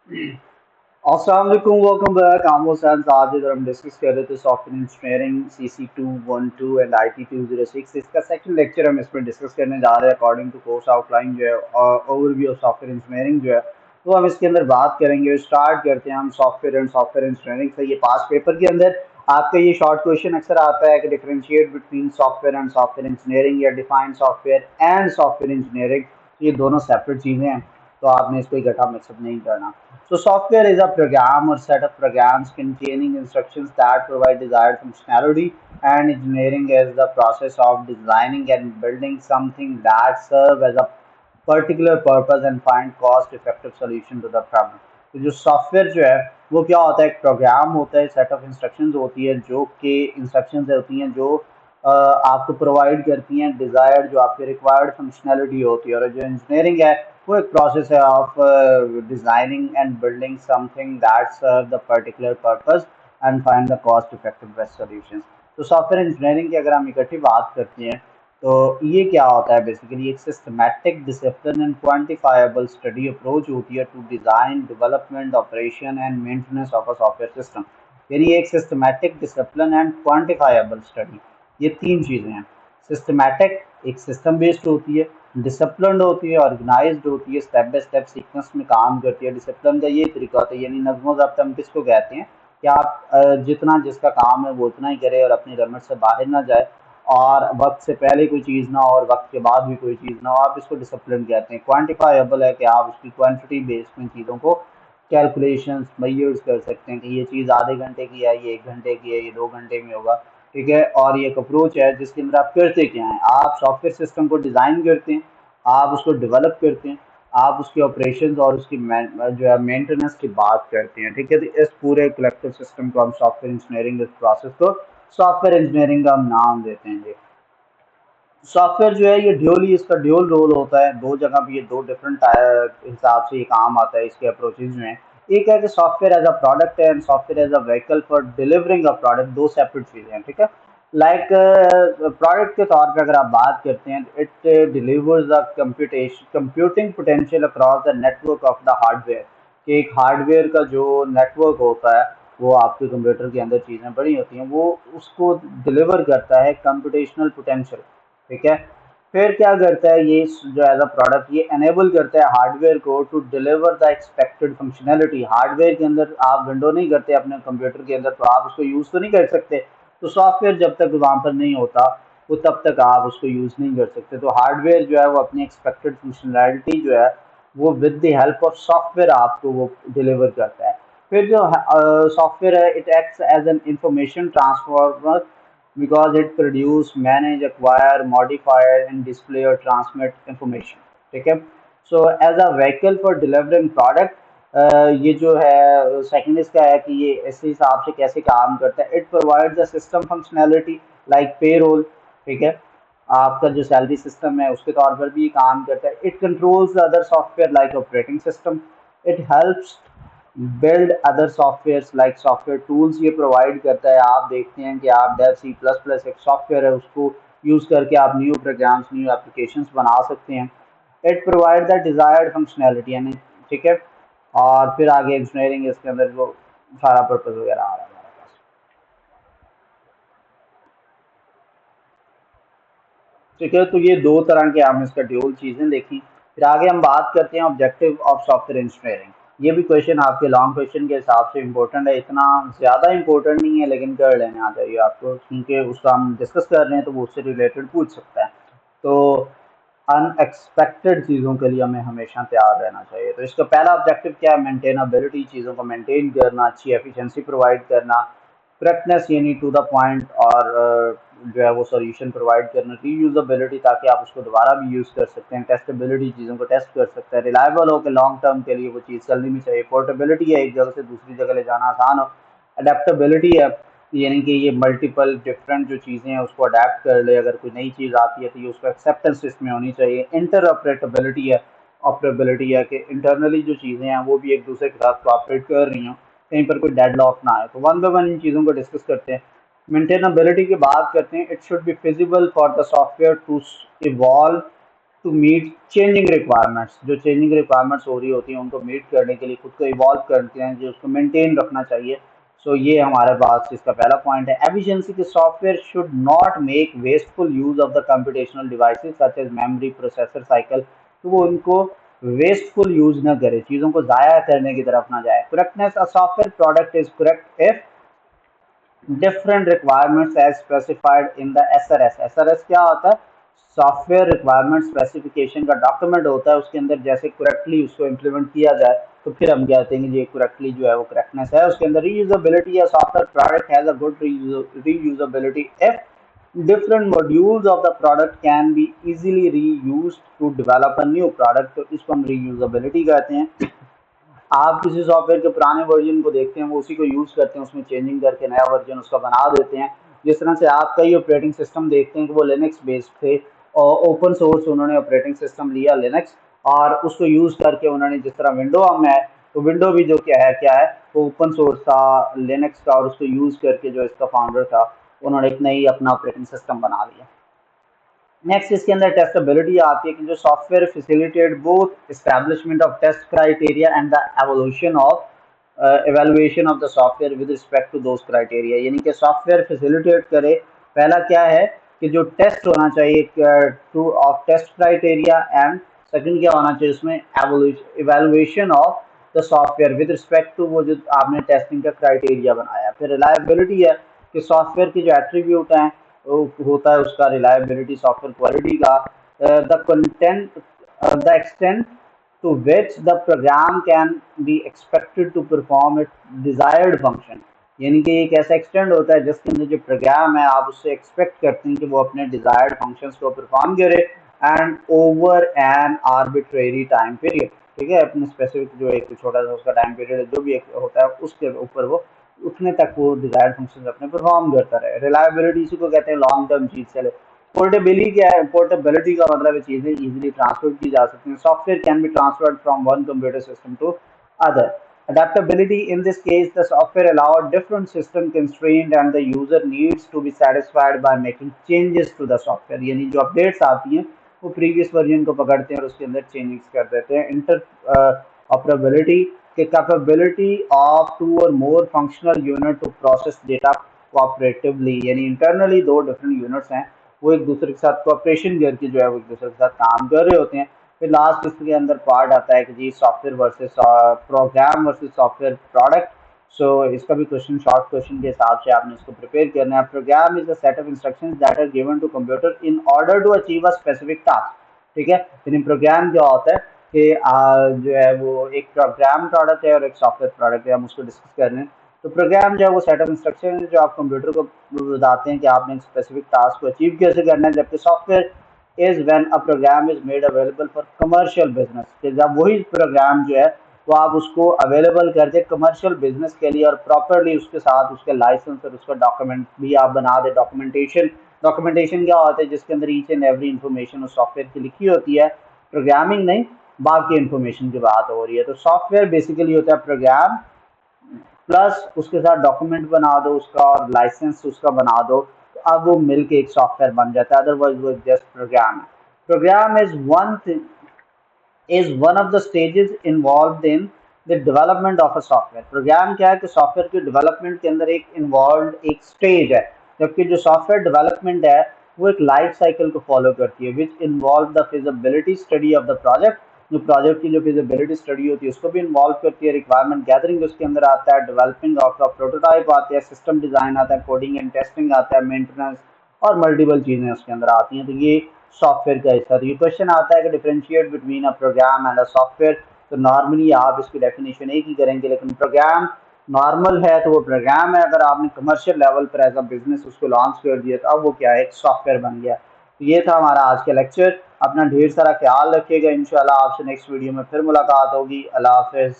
अस्सलाम वालेकुम welcome back आमो San. आज इधर हम डिस्कस कर रहे थे software engineering CC 212 and IT 206। इसका सेकंड लेक्चर हम इसमें डिस्कस करने जा रहे हैं अकॉर्डिंग टू कोर्स आउटलाइन जो है और ओवरव्यू ऑफ सॉफ्टवेयर इंजीनियरिंग जो है तो हम इसके अंदर बात करेंगे। स्टार्ट करते हैं हम सॉफ्टवेयर इंजीनियरिंग से। ये पास पेपर के अंदर आपका ये शॉर्ट क्वेश्चन अक्सर आता है कि differentiate between software and software engineering या define software and software engineering. ये दोनों सेपरेट चीज़ें हैं, तो आपने इसको इकट्ठा मिक्सअप नहीं करना। So software is a program or set of programs containing instructions that provide desired functionality, and engineering is the process of designing and building something that serve as a particular purpose and find cost effective solution to the problem। तो जो software जो है वो क्या होता है, एक programme होता है, सेट ऑफ इंस्ट्रक्शंस होती है जो कि इंस्ट्रक्शंस होती हैं जो आपको प्रोवाइड करती हैं डिज़ायर्ड जो आपके रिक्वायर्ड फंक्शनैलिटी होती है। और जो इंजीनियरिंग है वो एक प्रोसेस है of designing and building something that serve the particular purpose and find the cost effective best solutions. तो सॉफ्टवेयर इंजीनियरिंग की अगर हम इकट्ठी बात करते हैं तो ये क्या होता है, बेसिकली एक systematic discipline and quantifiable study approach होती है to design development operation and maintenance of a software system. यानी एक systematic discipline and quantifiable study, ये तीन चीज़ें हैं। सिस्टमैटिक एक सिस्टम बेस्ड होती है, डिसिप्लिन होती है, ऑर्गेनाइज्ड होती है, स्टेप बाय स्टेप सीक्वेंस में काम करती है। डिसिप्लिन का ये तरीका होता है, यानी नज़्म ज़ब्त हम किसको कहते हैं कि आप जितना जिसका काम है वो उतना ही करे और अपनी लिमिट से बाहर ना जाए, और वक्त से पहले कोई चीज़ ना हो और वक्त के बाद भी कोई चीज़ ना हो, आप इसको डिसिप्लिन कहते हैं। क्वांटिफाइबल है कि आप उसकी क्वांटिटी बेस्ड में चीज़ों को कैलकुलेशंस मेजर्स कर सकते हैं कि ये चीज़ आधे घंटे की है, ये 1 घंटे की है, ये 2 घंटे में होगा। ठीक है, और ये एक अप्रोच है जिसके अंदर आप करते क्या हैं, आप सॉफ्टवेयर सिस्टम को डिज़ाइन करते हैं, आप उसको डेवलप करते हैं, आप उसके ऑपरेशंस और उसकी जो है मेंटेनेंस की बात करते हैं। ठीक है, तो इस पूरे कलेक्टिव सिस्टम को हम सॉफ्टवेयर इंजीनियरिंग, इस प्रोसेस को सॉफ्टवेयर इंजीनियरिंग का हम नाम देते हैं जी। सॉफ्टवेयर जो है ये ड्यूली, इसका ड्यूल रोल होता है, दो जगह पे ये दो डिफरेंट हिसाब से ये काम आता है। इसके अप्रोचेज जो हैं, एक है कि सॉफ्टवेयर एज अ प्रोडक्ट है and software as a vehicle for delivering a product, दो सेपरेट चीज़ें हैं। ठीक है, लाइक प्रोडक्ट के तौर पे अगर आप बात करते हैं, it delivers the computing potential across the network of the hardware. कि एक हार्डवेयर का जो नेटवर्क होता है वो आपके कंप्यूटर के अंदर चीज़ें बड़ी होती हैं, वो उसको डिलीवर करता है कंप्यूटेशनल पोटेंशियल। ठीक है, फिर क्या करता है ये जो एज अ प्रोडक्ट ये एनेबल करता है हार्डवेयर को to deliver the expected functionality. Hardware के अंदर आप विंडो नहीं करते अपने कंप्यूटर के अंदर, तो आप उसको यूज़ तो नहीं कर सकते। तो सॉफ्टवेयर जब तक वहाँ पर नहीं होता वो तब तक आप उसको यूज़ नहीं कर सकते। तो हार्डवेयर जो है वो अपनी एक्सपेक्टेड फंक्शनैलिटी जो है वो with the help of software आपको वो डिलीवर करता है। फिर जो सॉफ्टवेयर है it acts as an information transformer because it produce, manage, acquire, modify and display or transmit information। ठीक है, so as a vehicle for delivering product, ये जो है सेकंड इसका है कि ये इस हिसाब से कैसे काम करता है। It provides the system functionality like पे रोल। ठीक है, आपका जो सैलरी सिस्टम है उसके तौर पर भी ये काम करता है। It controls other software like operating system. It helps build other software like software tools, ये प्रोवाइड करता है। आप देखते हैं कि आप डेव C++ एक सॉफ्टवेयर है, उसको यूज़ करके आप न्यू प्रोग्राम्स, न्यू एप्लीकेशंस बना सकते हैं। It provide the desired functionality यानी। ठीक है, और फिर आगे इंजीनियरिंग इसके अंदर वो सारा पर्पज वगैरह आ रहा है हमारे पास। ठीक है, तो ये दो तरह के हम इसका ड्यूल चीज़ें देखी। फिर आगे हम बात करते हैं ऑब्जेक्टिव ऑफ सॉफ्टवेयर इंजीनियरिंग। ये भी क्वेश्चन आपके लॉन्ग क्वेश्चन के हिसाब से इम्पोर्टेंट है, इतना ज़्यादा इम्पोर्टेंट नहीं है लेकिन कर लेने आ जाइए आपको, क्योंकि उसका हम डिस्कस कर रहे हैं तो वो उससे रिलेटेड पूछ सकता है। तो अनएक्सपेक्टेड चीज़ों के लिए हमें हमेशा तैयार रहना चाहिए। तो इसका पहला ऑब्जेक्टिव क्या है, मेंटेनेबिलिटी, चीज़ों को मेंटेन करना, अच्छी एफिशिएंसी प्रोवाइड करना, करेक्टनेस यानी टू द पॉइंट, और जो है वो सॉल्यूशन प्रोवाइड करना, रीयूजेबिलिटी ताकि आप उसको दोबारा भी यूज़ कर सकते हैं, टेस्टेबिलिटी चीज़ों को टेस्ट कर सकते हैं, रिलायबल हो कि लॉन्ग टर्म के लिए वो चीज़ चलनी भी चाहिए, पोर्टेबिलिटी है एक जगह से दूसरी जगह ले जाना आसान हो, अडेप्टेबिलिटी है यानी कि ये मल्टीपल डिफरेंट जो चीज़ें हैं उसको अडेप्ट कर ले, अगर कोई नई चीज़ आती है तो ये उसको एक्सेप्टेंस इसमें होनी चाहिए। इंटर ऑपरेटेबिलिटी है, ऑपरेबिलिटी है कि इंटरनली जो चीज़ें हैं वो भी एक दूसरे के साथ कोऑपरेट कर रही हों, कहीं पर कोई डेडलॉक ना आए। तो वन बाय वन इन चीज़ों को डिस्कस करते हैं। मेंटेनेबिलिटी की बात करते हैं, it should be feasible for the software to evolve to meet changing requirements, जो चेंजिंग रिक्वायरमेंट्स हो रही होती हैं उनको मीट करने के लिए खुद को इवॉल्व करते हैं, जो उसको मेंटेन रखना चाहिए। सो ये हमारे पास इसका पहला पॉइंट है। एफिशिएंसी के software should not make wasteful use of the computational devices such as memory, processor, cycle, तो वो उनको वेस्टफुल यूज ना करे, चीज़ों को ज़ाया करने की तरफ ना जाए। Correctness, a software product is correct if different requirements as specified in the SRS. SRS क्या होता है? सॉफ्टवेयर रिक्वायरमेंट स्पेसिफिकेशन का डॉक्यूमेंट होता है, उसके अंदर जैसे करेक्टली उसको इम्प्लीमेंट किया जाए तो फिर हम कहते हैं कि ये करेक्टली जो है वो करेक्टनेस है। उसके अंदर रीयूजेबिलिटी, या software product has a good reusability if different modules of the product can be easily reused to develop a new product, तो इसको हम reusability कहते हैं। आप किसी सॉफ्टवेयर के पुराने वर्जन को देखते हैं, वो उसी को यूज़ करते हैं, उसमें चेंजिंग करके नया वर्जन उसका बना देते हैं। जिस तरह से आप कई ऑपरेटिंग सिस्टम देखते हैं कि वो लिनक्स बेस्ड थे और ओपन सोर्स उन्होंने ऑपरेटिंग सिस्टम लिया लिनक्स, और उसको यूज़ करके उन्होंने, जिस तरह विंडो हम है तो विंडो भी जो क्या है वो ओपन सोर्स था लिनक्स का, और उसको यूज़ करके जो इसका फाउंडर था उन्होंने एक नई अपना ऑपरेटिंग सिस्टम बना लिया। नेक्स्ट इसके अंदर टेस्टेबिलिटी आती है कि जो software facilitate both establishment of test criteria and the evolution of evaluation of the software with respect to those criteria, यानी कि सॉफ्टवेयर फैसिलिटेट करे। पहला क्या है कि जो टेस्ट होना चाहिए two of test criteria, and second क्या होना चाहिए उसमें evaluation of the software with respect to वो जो आपने टेस्टिंग का क्राइटेरिया बनाया। फिर रिलायबिलिटी है कि सॉफ्टवेयर की जो एट्रीब्यूट हैं होता है उसका रिलायबिलिटी सॉफ्टवेयर क्वालिटी का। The content, the extent to which the program can be expected to perform its desired function, यानी कि एक ऐसा एक्सटेंड होता है जिसके अंदर जो प्रोग्राम है आप उससे एक्सपेक्ट करते हैं कि वो अपने डिजायर्ड फंक्शंस को परफॉर्म करे, and over an arbitrary time period. ठीक है, अपने स्पेसिफिक जो एक छोटा सा उसका टाइम पीरियड जो भी एक होता है उसके ऊपर वो उतने तक वो डिजायर्ड फंक्शंस अपने परफॉर्म करता रहे। रिलायबिलिटी इसी को कहते हैं लॉन्ग टर्म चीज चले। पोर्टेबिलिटी क्या है? पोर्टेबिलिटी का मतलब है चीजें इजीली ट्रांसफर की जा सकती हैं। Software can be transferred from one computer system to other. Adaptability, in this case, the software allows different system constraint and the user needs to be satisfied by making changes to the software, यानी जो updates आती हैं वो previous version को पकड़ते हैं और उसके अंदर चेंजेस कर देते हैं। इंटर ऑपरेबिलिटी के capability of two or more functional unit to process data cooperatively, यानी इंटरनली दो डिफरेंट यूनिट्स हैं वो एक दूसरे के साथ कोऑपरेशन करके जो है वो एक दूसरे के साथ काम कर रहे होते हैं। फिर लास्ट इसके अंदर पार्ट आता है कि जी software versus program versus software product. So इसका भी क्वेश्चन शॉर्ट क्वेश्चन के हिसाब से आपने इसको प्रिपेयर करना है। Program is a set of instructions that are given to computer in order to achieve a specific task. ठीक है, यानी प्रोग्राम क्या होता है कि जो है वो एक प्रोग्राम प्रोडक्ट है और एक सॉफ्टवेयर प्रोडक्ट है, हम उसको डिस्कस कर रहे हैं। तो प्रोग्राम जो है वो सेट ऑफ इंस्ट्रक्शन है जो आप कंप्यूटर को बताते हैं कि आपने एक स्पेसिफिक टास्क को अचीव कैसे करना है, जबकि software is when a program is made available for commercial business, कि जब वही प्रोग्राम जो है वो आप उसको अवेलेबल कर दे कमर्शियल बिजनेस के लिए और प्रॉपरली उसके साथ उसके लाइसेंस और उसका डॉक्यूमेंट भी आप बना दे। डॉक्यूमेंटेशन क्या होता है? जिसके अंदर ईच एंड एवरी इंफॉर्मेशन उस सॉफ्टवेयर की लिखी होती है, प्रोग्रामिंग नहीं, बाकी इंफॉर्मेशन की बात हो रही है। तो सॉफ्टवेयर बेसिकली होता है प्रोग्राम प्लस उसके साथ डॉक्यूमेंट बना दो उसका और लाइसेंस उसका बना दो, तो अब वो मिलके एक सॉफ्टवेयर बन जाता है, अदरवाइज वो जस्ट प्रोग्राम है। Program is one of the stages involve in the development of a software. Program क्या है कि सॉफ्टवेयर के डेवलपमेंट के अंदर एक इन्वॉल्व एक स्टेज है, जबकि जो सॉफ्टवेयर डेवलपमेंट है वो एक लाइफ साइकिल को फॉलो करती है, which involve the feasibility study of the project. जो प्रोजेक्ट की जो फिजिबिलिटी स्टडी होती है उसको भी इन्वॉल्व करती है। रिक्वायरमेंट गैदरिंग उसके अंदर आता है, डेवलपिंग ऑफ द प्रोटोटाइप आते हैं, सिस्टम डिजाइन आता है, कोडिंग एंड टेस्टिंग आता है, मेंटेनेंस और मल्टीपल चीजें उसके अंदर आती हैं। तो ये सॉफ्टवेयर का हिस्सा। तो ये क्वेश्चन आता है कि differentiate between a program and a software, तो नॉर्मली आप इसकी डेफिनेशन एक ही करेंगे, लेकिन प्रोग्राम नॉर्मल है तो वो प्रोग्राम है, अगर आपने कमर्शियल लेवल पर एज अ बिजनेस उसको लॉन्च कर दिया तो अब वो क्या है, एक सॉफ्टवेयर बन गया। तो ये था हमारा आज का लेक्चर। अपना ढेर सारा ख्याल रखिएगा, इंशाल्लाह आपसे नेक्स्ट वीडियो में फिर मुलाकात होगी। अल्लाह हाफिज़।